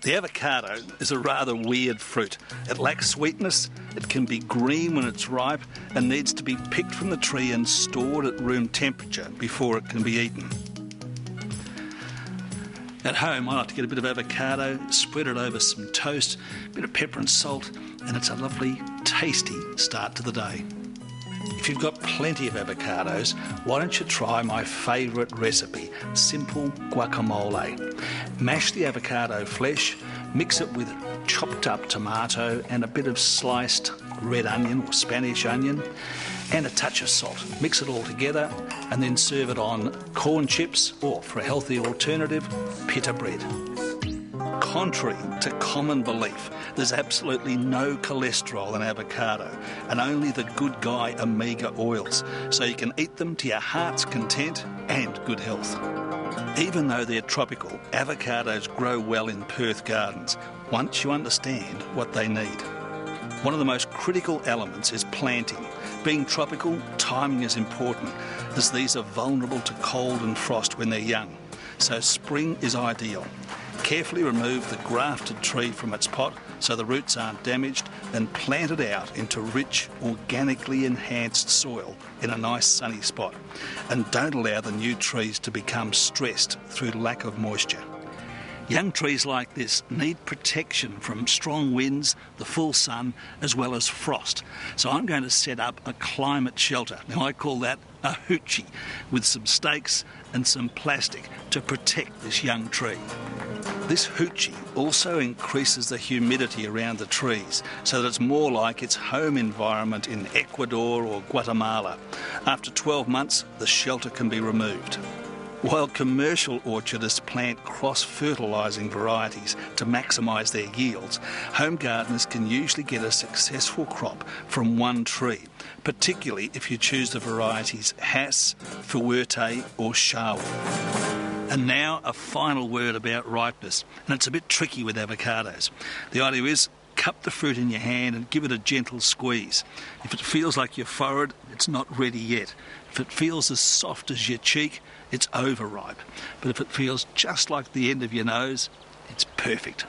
The avocado is a rather weird fruit. It lacks sweetness, it can be green when it's ripe, and needs to be picked from the tree and stored at room temperature before it can be eaten. At home, I like to get a bit of avocado, spread it over some toast, a bit of pepper and salt, and it's a lovely, tasty start to the day. If you've got plenty of avocados, why don't you try my favourite recipe, simple guacamole. Mash the avocado flesh, mix it with chopped up tomato and a bit of sliced red onion or Spanish onion and a touch of salt. Mix it all together and then serve it on corn chips or, for a healthy alternative, pita bread. Contrary to common belief, there's absolutely no cholesterol in avocado and only the good guy omega oils, so you can eat them to your heart's content and good health. Even though they're tropical, avocados grow well in Perth gardens once you understand what they need. One of the most critical elements is planting. Being tropical, timing is important, as these are vulnerable to cold and frost when they're young, so spring is ideal. Carefully remove the grafted tree from its pot so the roots aren't damaged, then plant it out into rich, organically enhanced soil in a nice sunny spot. And don't allow the new trees to become stressed through lack of moisture. Young trees like this need protection from strong winds, the full sun, as well as frost. So I'm going to set up a climate shelter. Now I call that a hoochie, with some stakes and some plastic to protect this young tree. This hoochie also increases the humidity around the trees so that it's more like its home environment in Ecuador or Guatemala. After 12 months, the shelter can be removed. While commercial orchardists plant cross-fertilising varieties to maximise their yields, home gardeners can usually get a successful crop from one tree, particularly if you choose the varieties Hass, Fuerte or Sharwood. And now a final word about ripeness, and it's a bit tricky with avocados. The idea is cup the fruit in your hand and give it a gentle squeeze. If it feels like your forehead, it's not ready yet. If it feels as soft as your cheek, it's overripe. But if it feels just like the end of your nose, it's perfect.